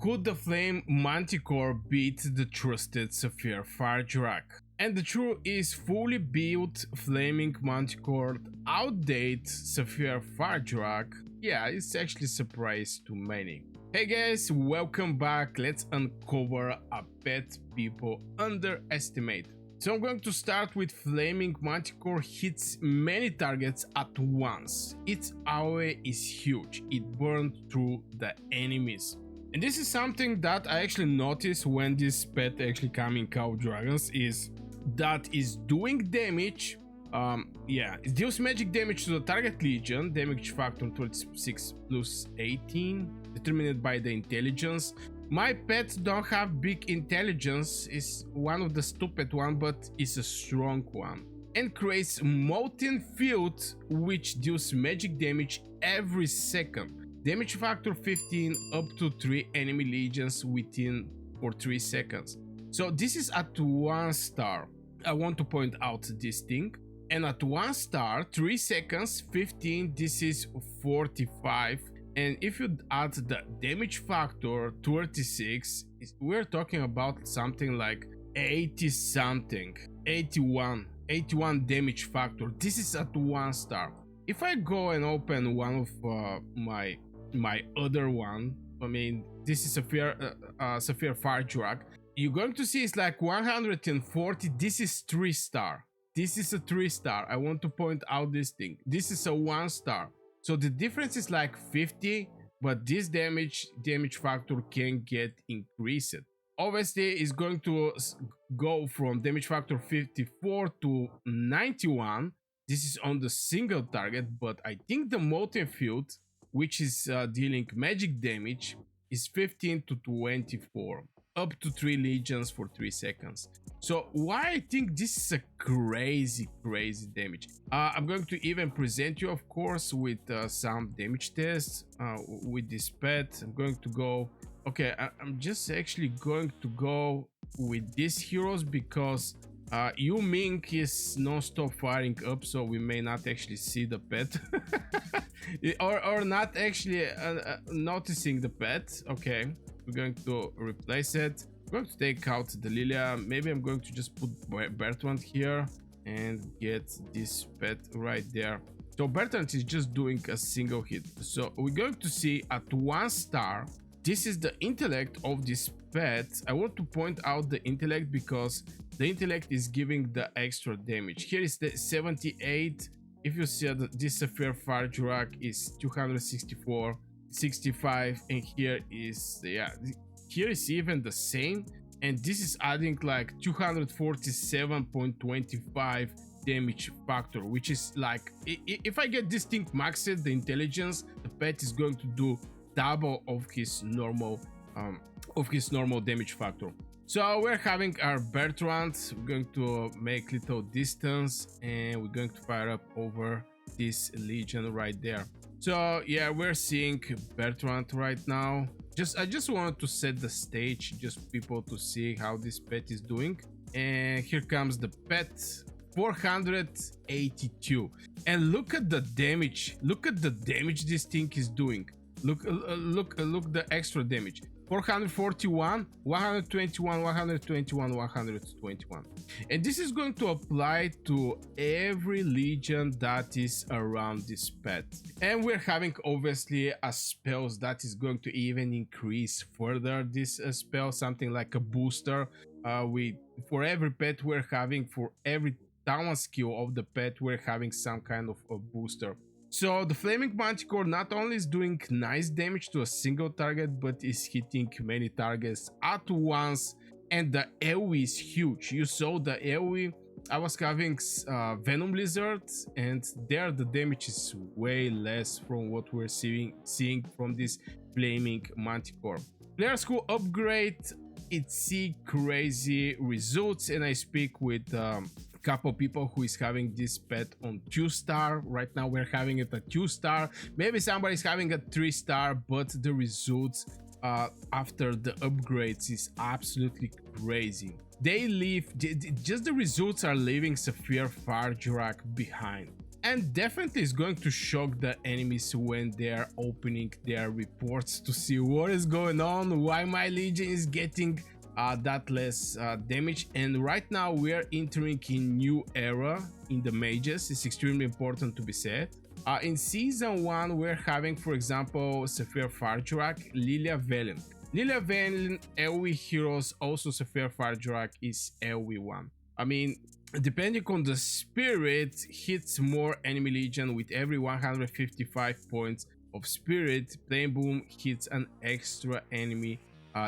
Could the Flame Manticore beat the trusted Sapphire Fire Drag? And the truth is, fully built Flaming Manticore outdate Sapphire Fire Drag. Yeah, it's actually a surprise to many. Hey guys, welcome back. Let's uncover a pet people underestimate. So I'm going to start with Flaming Manticore hits many targets at once. Its AoE is huge, it burned through the enemies. And this is something that I actually noticed when this pet actually coming out dragons is that is doing damage. It deals magic damage to the target legion, damage factor 26 plus 18, determined by the intelligence. My pets don't have big intelligence, is one of the stupid one, but it's a strong one. And creates Molten Field, which deals magic damage every second. Damage factor 15 up to 3 enemy legions within for 3 seconds. So this is at 1 star. I want to point out this thing. And at 1 star, 3 seconds, 15, this is 45. And if you add the damage factor 36, we're talking about something like 80 something, 81 damage factor. This is at 1 star. If I go and open one of my other one, I mean, this is Sapphire Fire Drag, you're going to see it's like 140. This is 3 star. This is a 3 star. I want to point out this thing. This is a 1 star. So the difference is like 50, but this damage factor can get increased. Obviously, it's going to go from damage factor 54 to 91. This is on the single target, but I think the Molten Field, which is dealing magic damage, is 15 to 24, up to 3 legions for 3 seconds. So why I think this is a crazy damage. I'm going to even present you, of course, with some damage tests with this pet. I'm going to go, okay, I'm just actually going to go with these heroes because Yu Ming is non-stop firing up, so we may not actually see the pet or not actually noticing the pet. Okay, we're going to replace it. I'm going to take out the Lilia. Maybe I'm going to just put Bertrand here and get this pet right there. So Bertrand is just doing a single hit. So we're going to see at 1 star, this is the intellect of this pet. I want to point out the intellect because the intellect is giving the extra damage. Here is the 78. If you see that this Sapphire Fire Drag is 264, 65, and here is even the same, and this is adding like 247.25 damage factor, which is like, if I get this thing maxed, the intelligence, the pet is going to do double of his normal damage factor. So we're having our Bertrand. We're going to make little distance and we're going to fire up over this legion right there. So yeah, we're seeing Bertrand right now. I just wanted to set the stage, just people to see how this pet is doing. And here comes the pet, 482. And look at the damage. Look at the damage this thing is doing. Look the extra damage. 441, 121, 121, 121. And this is going to apply to every legion that is around this pet. And we're having obviously a spells that is going to even increase further this spell, something like a booster. For every pet we're having, for every talent skill of the pet, we're having some kind of a booster. So the Flaming Manticore not only is doing nice damage to a single target, but is hitting many targets at once, and the AoE is huge. You saw the AoE. I was having Venom Lizard, and there the damage is way less from what we're seeing from this Flaming Manticore. Players who upgrade it see crazy results, and I speak with couple people who is having this pet on 2 star. Right now we're having it at 2 star. Maybe somebody's having a 3 star, but the results after the upgrades is absolutely crazy. They leave, just the results are leaving Sapphire Fire Drag behind. and definitely is going to shock the enemies when they are opening their reports to see what is going on, why my legion is getting that less damage. And right now we are entering a new era in the mages. It's extremely important to be said. In season 1 we're having, for example, Saphir Farjurak, Lilia Velen. Lilia Velen, AoE heroes, also Saphir Farjurak is AoE 1. I mean, depending on the spirit, hits more enemy legion with every 155 points of spirit. Flame Boom hits an extra enemy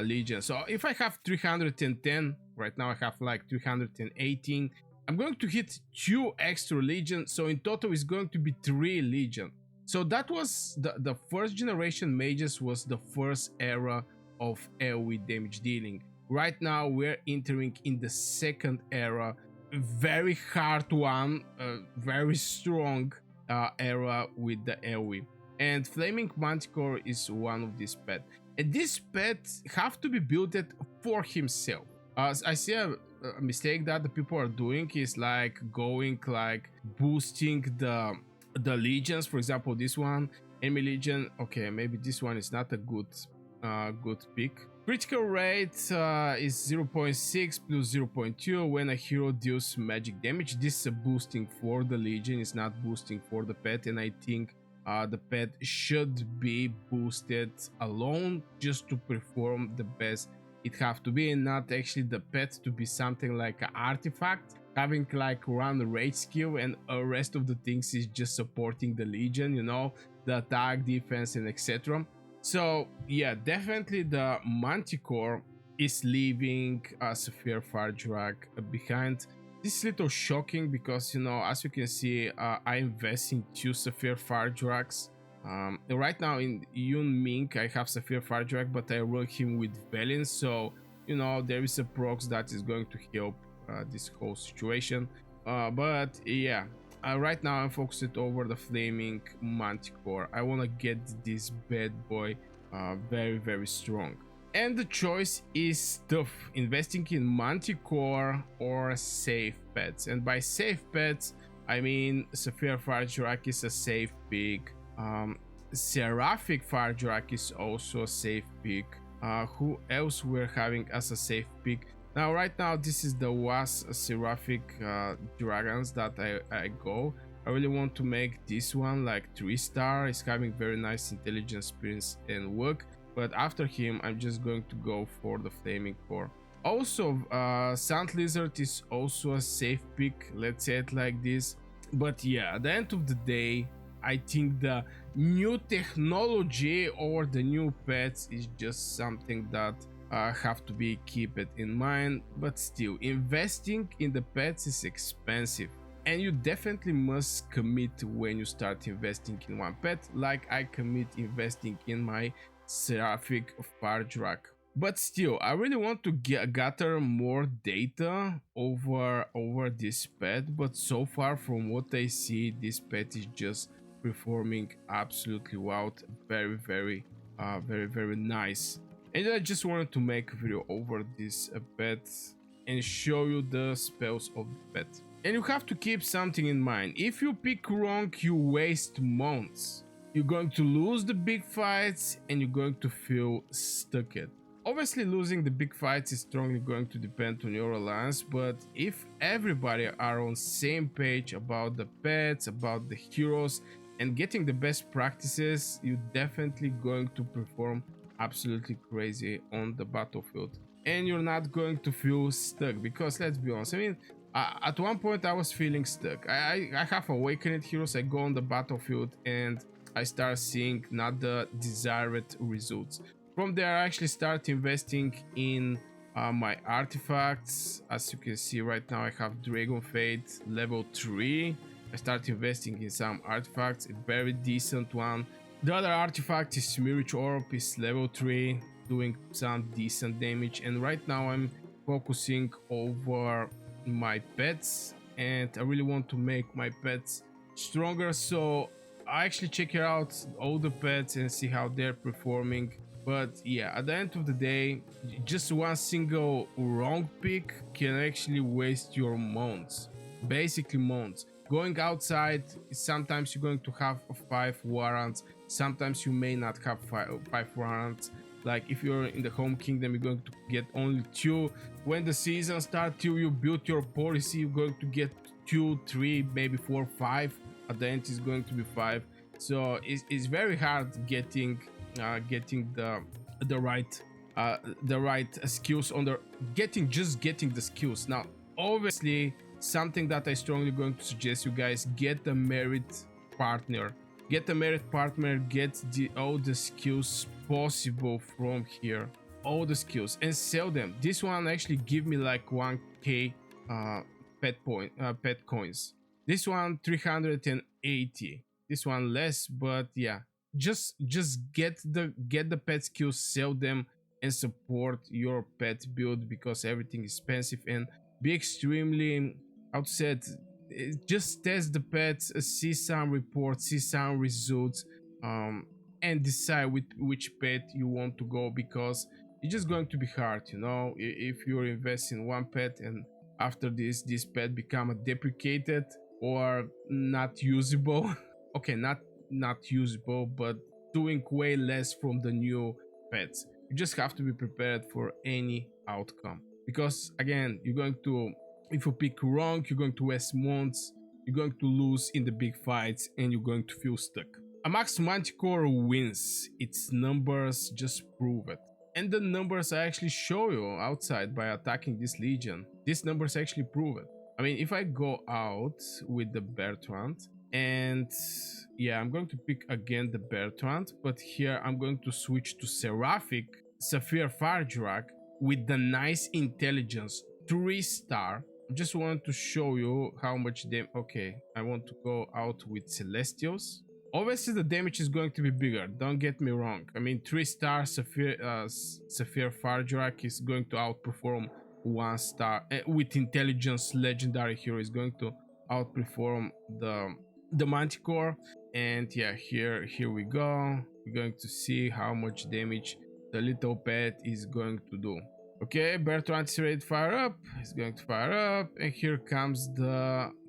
legion. So if I have 310, right now I have like 318, I'm going to hit 2 extra legion, so in total it's going to be 3 legion. So that was the first generation mages, was the first era of AoE damage dealing. Right now we're entering in the second era, very hard one, very strong era with the AoE. And Flaming Manticore is one of these pets. And this pet have to be built for himself. I see a mistake that the people are doing is like going like boosting the legions. For example, this one, enemy legion. Okay, maybe this one is not a good pick. Critical rate is 0.6 plus 0.2 when a hero deals magic damage. This is a boosting for the legion, it's not boosting for the pet, and I think the pet should be boosted alone just to perform the best it have to be, and not actually the pet to be something like an artifact, having like run rage skill, and the rest of the things is just supporting the legion, you know, the attack, defense, and etc. So yeah, definitely the Manticore is leaving Saphir Farjurak behind. This is a little shocking because, you know, as you can see, I invest in 2 Saphir Farjuraks. Right now in Yun Ming, I have Saphir Farjurak, but I roll him with Velen, so, you know, there is a prox that is going to help this whole situation. But yeah, right now I'm focused over the Flaming Manticore. I want to get this bad boy very, very strong. And the choice is tough, investing in Manticore or safe pets. And by safe pets, I mean Saphir Farjurak is a safe pick. Seraphic Farjurak is also a safe pick. Who else we're having as a safe pick? Now, right now, this is the WAS Seraphic Dragons that I go. I really want to make this one like 3-star. It's having very nice intelligence, experience, and work. But after him, I'm just going to go for the Flaming Core. Also, Sand Lizard is also a safe pick, let's say it like this. But yeah, at the end of the day, I think the new technology or the new pets is just something that have to be keep it in mind. But still, investing in the pets is expensive, and you definitely must commit when you start investing in one pet, like I commit investing in my Seraphic Farjurak. But still, I really want to gather more data over this pet, but so far from what I see, this pet is just performing absolutely wow. Very, very nice. And I just wanted to make a video over this pet and show you the spells of the pet. And you have to keep something in mind. If you pick wrong, you waste months. You're going to lose the big fights and you're going to feel stuck. Obviously, losing the big fights is strongly going to depend on your alliance, but if everybody are on same page about the pets, about the heroes, and getting the best practices, you're definitely going to perform absolutely crazy on the battlefield. And you're not going to feel stuck, because let's be honest, I mean, at one point I was feeling stuck. I have awakened heroes, I go on the battlefield and I start seeing not the desired results. From there, I actually start investing in my artifacts. As you can see right now, I have Dragon Fate level 3. I start investing in some artifacts, a very decent one. The other artifact is Mirage Orb, is level 3, doing some decent damage. And right now I'm focusing over my pets, and I really want to make my pets stronger, so I actually check out all the pets and see how they're performing. But yeah, at the end of the day, just one single wrong pick can actually waste your months, basically months. Going outside, sometimes you're going to have 5 warrants, sometimes you may not have five warrants. Like if you're in the home kingdom, you're going to get only 2. When the season starts, till you build your policy, you're going to get 2, 3, maybe 4, 5. At the end, it's going to be 5. So it's very hard getting the right the right skills on the getting the skills. Now, obviously, something that I strongly going to suggest you guys, get a merit partner. Get a merit partner, get all the skills possible from here, all the skills, and sell them. This one actually give me like 1k pet coins. This one 380. This one less, but yeah, just get the pet skills, sell them, and support your pet build, because everything is expensive. And be extremely outset. Just test the pets, see some reports, see some results, and decide with which pet you want to go, because it's just going to be hard, you know, if you're investing one pet and after this pet become deprecated or not usable. Okay, not usable, but doing way less from the new pets. You just have to be prepared for any outcome, because again, you're going to, if you pick wrong, you're going to waste months, you're going to lose in the big fights, and you're going to feel stuck. A max Manticore wins. Its numbers just prove it. And the numbers I actually show you outside by attacking this legion. These numbers actually prove it. I mean, if I go out with the Bertrand, and yeah, I'm going to pick again the Bertrand, but here I'm going to switch to Seraphic Sapphire Fire Drak with the nice intelligence 3-star. I just want to show you how much damage. Okay, I want to go out with Celestials. Obviously, the damage is going to be bigger. Don't get me wrong. I mean, 3-star Sapphire Fire Drak is going to outperform 1-star with intelligence. Legendary hero is going to outperform the Manticore. And yeah, here we go. We're going to see how much damage the little pet is going to do. Okay, Bertrand is ready to fire up. He's going to fire up, and here comes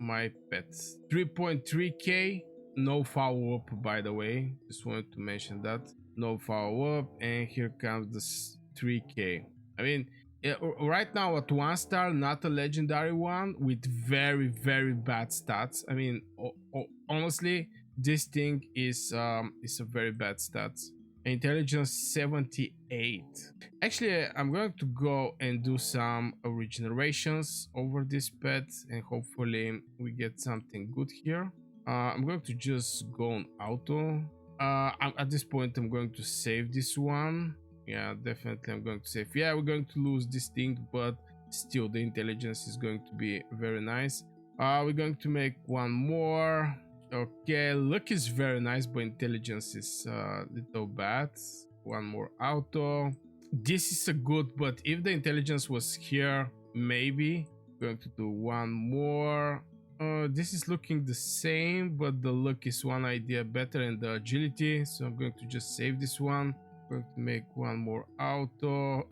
my pet. 3.3k, no follow-up, by the way. Just wanted to mention that. No follow-up, and here comes the 3k. I mean, right now at 1-star, not a legendary one, with very, very bad stats. I mean, honestly, this thing is a very bad stats. Intelligence 78. Actually, I'm going to go and do some regenerations over this pet, and hopefully we get something good here. I'm going to just go on auto. At this point, I'm going to save this one. Yeah, definitely I'm going to save. Yeah, we're going to lose this thing, but still the intelligence is going to be very nice. We're going to make one more. Okay, luck is very nice, but intelligence is a little bad. One more auto. This is a good, but if the intelligence was here, maybe. Going to do one more. This is looking the same, but the luck is one idea better, and the agility. So I'm going to just save this one. Going to make one more auto.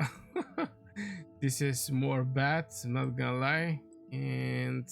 This is more bad, I'm not gonna lie. And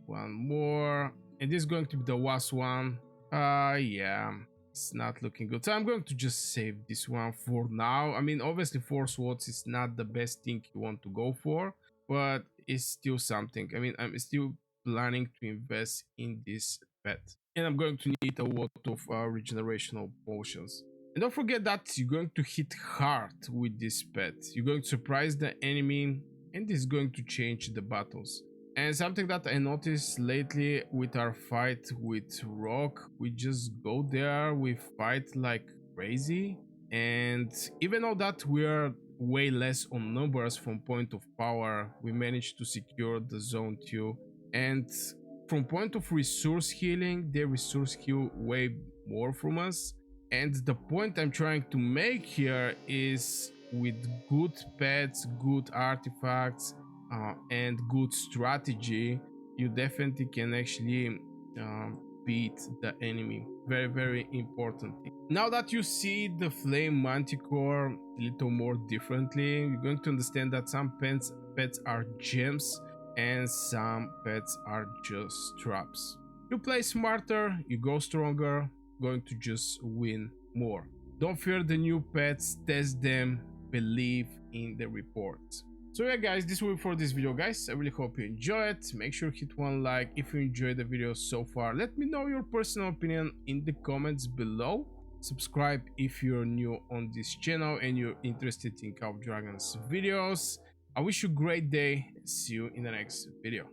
one more. And this is going to be the last one. Yeah, it's not looking good. So I'm going to just save this one for now. I mean, obviously 4 swords is not the best thing you want to go for, but it's still something. I mean, I'm still planning to invest in this pet. And I'm going to need a lot of regenerational potions. And don't forget that you're going to hit hard with this pet. You're going to surprise the enemy, and this is going to change the battles. And something that I noticed lately with our fight with Rock, we just go there, we fight like crazy. And even though that we are way less on numbers from point of power, we managed to secure the zone 2. And from point of resource healing, they resource heal way more from us. And the point I'm trying to make here is, with good pets, good artifacts, and good strategy, you definitely can actually beat the enemy. Very, very important thing. Now that you see the Flame Manticore a little more differently, you're going to understand that some pets are gems and some pets are just traps. You play smarter, you go stronger, going to just win more. Don't fear the new pets, test them, believe in the reports. So yeah guys, this will be for this video guys. I really hope you enjoy it. Make sure to hit one like if you enjoyed the video so far. Let me know your personal opinion in the comments below. Subscribe if you're new on this channel and you're interested in Call of Dragons videos. I wish you a great day. See you in the next video.